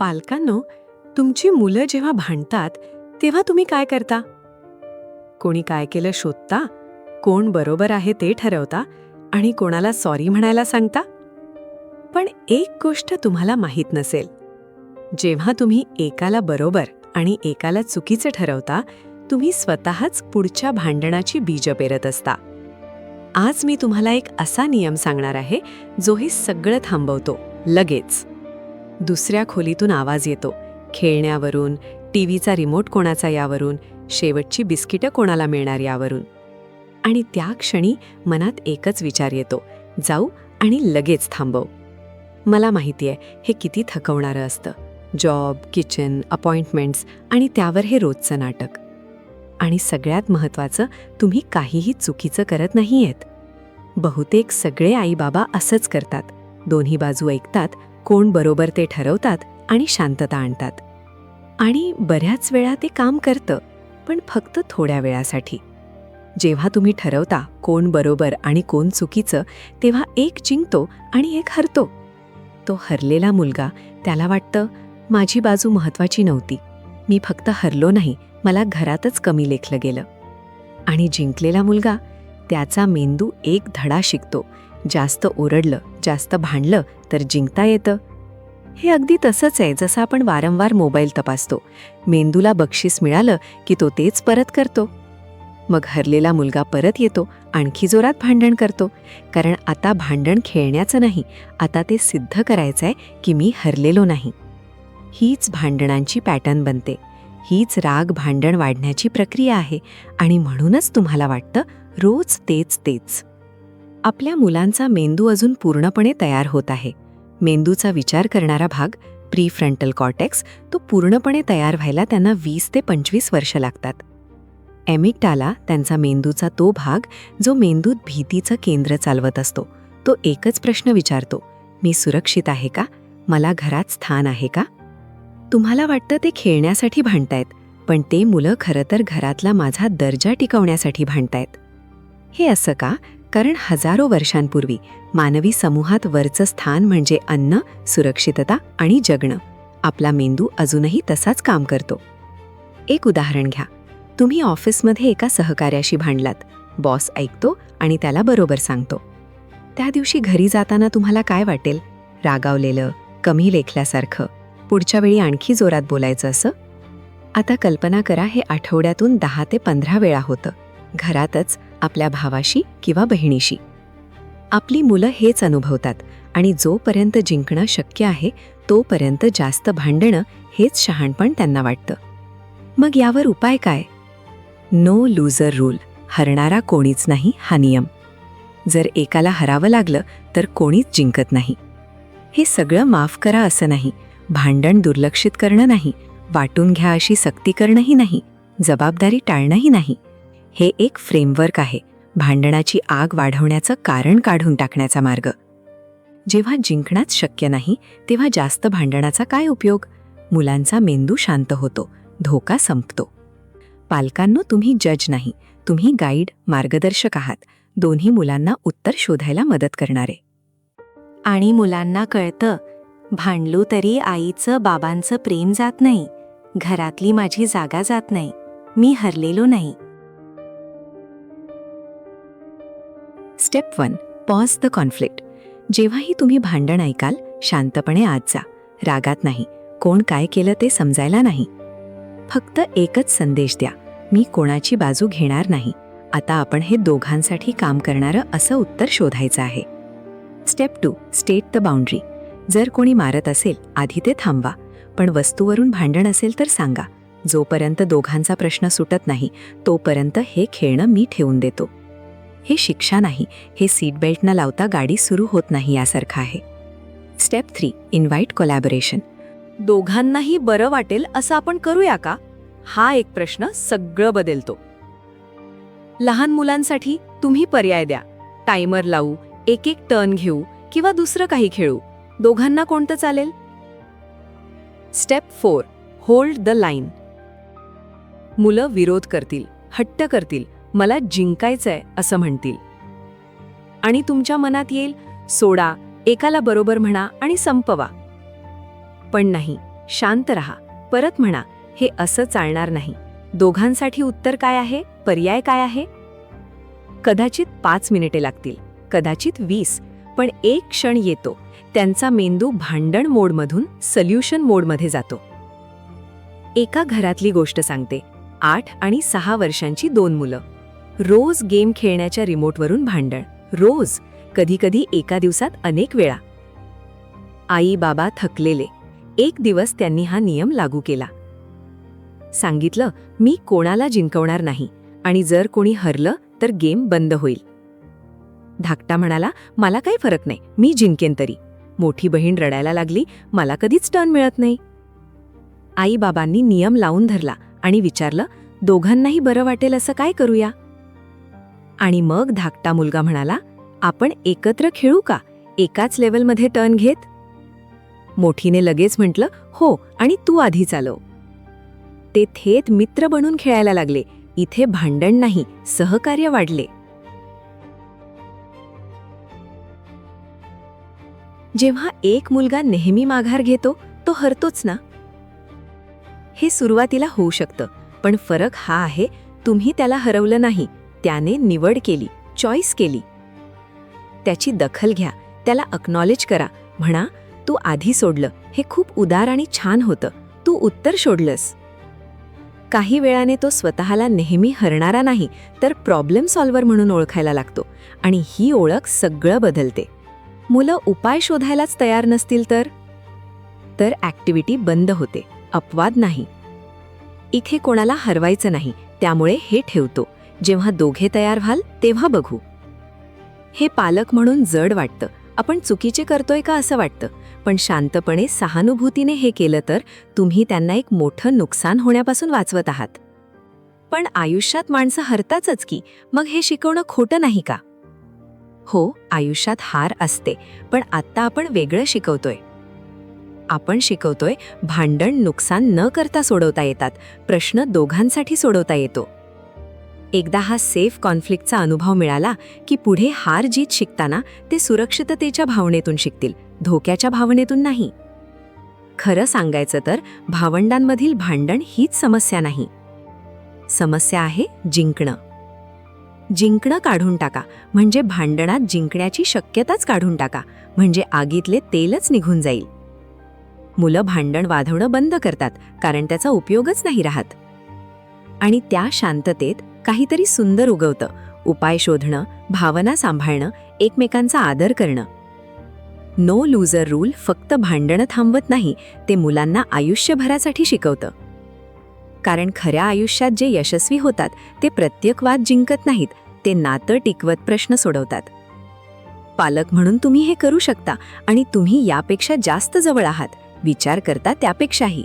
पालकांनो, तुमची मुलं जेव्हा भांडतात तेव्हा तुम्ही काय करता? कोणी काय केलं शोधता, कोण बरोबर आहे ते ठरवता आणि कोणाला सॉरी म्हणायला सांगता? पण एक गोष्ट तुम्हाला माहीत नसेल, जेव्हा तुम्ही एकाला बरोबर आणि एकाला चुकीचं ठरवता, तुम्ही स्वतःच पुढच्या भांडणाची बीजं पेरत असता. आज मी तुम्हाला एक असा नियम सांगणार आहे जो हे सगळं थांबवतो लगेच. दुसऱ्या खोलीतून आवाज येतो, खेळण्यावरून, टीव्हीचा रिमोट कोणाचा यावरून, शेवटची बिस्किटं कोणाला मिळणार यावरून. आणि त्या क्षणी मनात एकच विचार येतो, जाऊ आणि लगेच थांबव. मला माहिती आहे हे किती थकवणारं असतं. जॉब, किचन, अपॉइंटमेंट्स आणि त्यावर हे रोजचं नाटक. आणि सगळ्यात महत्त्वाचं, तुम्ही काहीही चुकीचं करत नाहीयेत. बहुतेक सगळे आई बाबा असंच करतात. दोन्ही बाजू ऐकतात, कोण बरोबर ते ठरवतात आणि शांतता आणतात. आणि बऱ्याच वेळा ते काम करतं, पण फक्त थोड्या वेळासाठी. जेव्हा तुम्ही ठरवता कोण बरोबर आणि कोण चुकीचं, तेव्हा एक जिंकतो आणि एक हरतो. तो हरलेला मुलगा, त्याला वाटतं माझी बाजू महत्त्वाची नव्हती, मी फक्त हरलो नाही, मला घरातच कमी लेखलं गेलं. आणि जिंकलेला मुलगा, त्याचा मेंदू एक धडा शिकतो, जास्त ओरडलं, जास्त भांडलं तर जिंकता येतं. हे अगदी तसंच आहे जसं आपण वारंवार मोबाईल तपासतो. मेंदूला बक्षीस मिळालं की तो तेच परत करतो. मग हरलेला मुलगा परत येतो, आणखी जोरात भांडण करतो, कारण आता भांडण खेळण्याचं नाही, आता ते सिद्ध करायचं आहे की मी हरलेलो नाही. हीच भांडणांची पॅटर्न बनते, हीच राग भांडण वाढण्याची प्रक्रिया आहे. आणि म्हणूनच तुम्हाला वाटतं रोज तेच तेच. आपल्या मुलांचा मेंदू अजून पूर्णपणे तयार होत आहे. मेंदूचा विचार करणारा भाग, प्रीफ्रंटल कॉर्टेक्स, तो पूर्णपणे तयार व्हायला त्यांना 20 ते 25 वर्ष लागतात. एमिग्डाला, त्यांचा मेंदूचा तो भाग जो मेंदूत भीतीचं केंद्र चालवत असतो, तो एकच प्रश्न विचारतो, मी सुरक्षित आहे का? मला घरात स्थान आहे का? तुम्हाला वाटतं ते खेळण्यासाठी भांडतायत, पण ते मुलं खरं तर घरातला माझा दर्जा टिकवण्यासाठी भांडतायत. हे असं का? कारण हजारो वर्षांपूर्वी मानवी समूहात वरचं स्थान म्हणजे अन्न, सुरक्षितता आणि जगणं. आपला मेंदू अजूनही तसाच काम करतो. एक उदाहरण घ्या. तुम्ही ऑफिसमध्ये एका सहकार्याशी भांडलात. बॉस ऐकतो आणि त्याला बरोबर सांगतो. त्या दिवशी घरी जाताना तुम्हाला काय वाटेल? रागावलेलं, कमी लेखल्यासारखं, पुढच्या वेळी आणखी जोरात बोलायचं असं? आता कल्पना करा, हे आठवड्यातून 10 ते 15 वेळा होतं, घरातच, आपल्या भावाशी किंवा बहिणीशी. आपली मुलं हेच अनुभवतात आणि जोपर्यंत जिंकणं शक्य आहे तोपर्यंत जास्त भांडणं हेच शहाणपण त्यांना वाटतं. मग यावर उपाय काय? नो लूजर रूल, हरणारा कोणीच नाही हा नियम. जर एकाला हरावं लागलं तर कोणीच जिंकत नाही. हे सगळं माफ करा असं नाही, भांडण दुर्लक्षित करणं नाही, वाटून घ्या अशी सक्ती करणंही नाही, जबाबदारी टाळणंही नाही. हे एक फ्रेमवर्क आहे, भांडणाची आग वाढवण्याचं कारण काढून टाकण्याचा मार्ग. जेव्हा जिंकणंच शक्य नाही तेव्हा जास्त भांडणाचा काय उपयोग? मुलांचा मेंदू शांत होतो, धोका संपतो. पालकांनो, तुम्ही जज नाही, तुम्ही गाईड, मार्गदर्शक आहात, दोन्ही मुलांना उत्तर शोधायला मदत करणारे. आणि मुलांना कळतं, भांडलो तरी आईचं बाबांचं प्रेम जात नाही, घरातली माझी जागा जात नाही, मी हरलेलो नाही. स्टेप 1. Pause the conflict. जेव्हाही तुम्ही भांडण ऐकाल, शांतपणे आत जा, रागात नाही, कोण काय केलं ते समजायला नाही. फक्त एकच संदेश द्या, मी कोणाची बाजू घेणार नाही, आता आपण हे दोघांसाठी काम करणारं असं उत्तर शोधायचं आहे. स्टेप 2. State the boundary. जर कोणी मारत असेल, आधी ते थांबवा, पण वस्तूवरून भांडण असेल तर सांगा, जोपर्यंत दोघांचा प्रश्न सुटत नाही तोपर्यंत हे खेळणं मी ठेवून देतो. हे शिक्षा नाही, हे सीट बेल्ट न लावता गाडी सुरू होत नाही यासारखं आहे. स्टेप 3. Invite collaboration. दोघांनाही बरं वाटेल असं आपण करूया का? हा एक प्रश्न सगळं बदलतो. लहान मुलांसाठी तुम्ही पर्याय द्या, टायमर लावू, एक एक टर्न घेऊ किंवा दुसरं काही खेळू, दोघांना कोणतं चालेल? स्टेप 4. Hold the line. मुलं विरोध करतील, हट्ट करतील, मला जिंकायचंय असं म्हणतील. आणि तुमच्या मनात येईल, सोडा, एकाला बरोबर म्हणा आणि संपवा. पण नाही, शांत रहा. परत म्हणा, हे असं चालणार नाही. दोघांसाठी उत्तर काय आहे, पर्याय काय आहे? कदाचित 5 मिनिटे लागतील, कदाचित 20, पण एक क्षण येतो, त्यांचा मेंदू भांडण मोडमधून सोल्युशन मोडमध्ये जातो. एका घरातली गोष्ट सांगते. 8 आणि 6 वर्षांची 2 मुलं. रोज गेम खेळण्याच्या रिमोटवरून भांडण. रोज, कधीकधी एका दिवसात अनेक वेळा. आई बाबा थकलेले. एक दिवस त्यांनी हा नियम लागू केला. सांगितलं, मी कोणाला जिंकवणार नाही आणि जर कोणी हरलं तर गेम बंद होईल. धाकटा म्हणाला, मला काही फरक नाही, मी जिंकेन तरी. मोठी बहीण रडायला लागली, मला कधीच टर्न मिळत नाही. आई बाबांनी नियम लावून धरला आणि विचारलं, दोघांनाही बरं वाटेल असं काय करूया? आणि मग धाकटा मुलगा म्हणाला, आपण एकत्र खेळू का, एकाच लेवलमध्ये टर्न घेत? मोठीने लगेच म्हटलं, हो, आणि तू आधी चालव. ते थेट मित्र बनून खेळायला लागले. इथे भांडण नाही, सहकार्य वाढले. जेव्हा एक मुलगा नेहमी माघार घेतो, तो हरतोच ना. हे सुरुवातीला होऊ शकतं, पण फरक हा आहे, तुम्ही त्याला हरवलं नाही, त्याने निवड केली, चॉईस केली. त्याची दखल घ्या, त्याला अक्नॉलेज करा. म्हणा, तू आधी सोडलं, हे खूप उदार आणि छान होतं, तू उत्तर शोधलंस. काही वेळाने तो स्वतःला नेहमी हरणारा नाही, तर प्रॉब्लेम सॉल्व्हर म्हणून ओळखायला लागतो, आणि ही ओळख सगळं बदलते. मुलं उपाय शोधायलाच तयार नसतील तर ॲक्टिव्हिटी बंद होते, अपवाद नाही. इथे कोणाला हरवायचं नाही, त्यामुळे हे ठेवतो. जेव्हा दोघे तयार व्हाल तेव्हा बघू. हे पालक म्हणून जड वाटतं, आपण चुकीचे करतोय का असं वाटतं, पण शांतपणे सहानुभूतीने हे केलं तर तुम्ही त्यांना एक मोठं नुकसान होण्यापासून वाचवत आहात. पण आयुष्यात माणसं हरताच की, मग हे शिकवणं खोटं नाही का? हो, आयुष्यात हार असते, पण आत्ता आपण वेगळं शिकवतोय. आपण शिकवतोय भांडण नुकसान न करता सोडवता येतात, प्रश्न दोघांसाठी सोडवता येतो. एकदा हा सेफ कॉन्फ्लिक्टचा अनुभव मिळाला की पुढे हार जीत शिकताना ते सुरक्षिततेच्या भावनेतून शिकतील, धोक्याच्या भावनेतून नाही. खरं सांगायचं तर भावंडांमधील भांडण हीच समस्या नाही. समस्या आहे जिंकणं. जिंकणं काढून टाका, म्हणजे भांडणात जिंकण्याची शक्यताच काढून टाका, म्हणजे आगीतले तेलच निघून जाईल. मुलं भांडण वाढवणं बंद करतात, कारण त्याचा उपयोगच नाही राहत. आणि त्या शांततेत काहीतरी सुंदर उगवतं. उपाय शोधणं, भावना सांभाळणं, एकमेकांचा आदर करणं. नो लूजर रूल फक्त भांडणं थांबवत नाही, ते मुलांना आयुष्यभरासाठी शिकवतं. कारण खऱ्या आयुष्यात जे यशस्वी होतात ते प्रत्येक वाद जिंकत नाहीत, ते नातं टिकवत प्रश्न सोडवतात. पालक म्हणून तुम्ही हे करू शकता, आणि तुम्ही यापेक्षा जास्त जवळ आहात, विचार करता त्यापेक्षाही.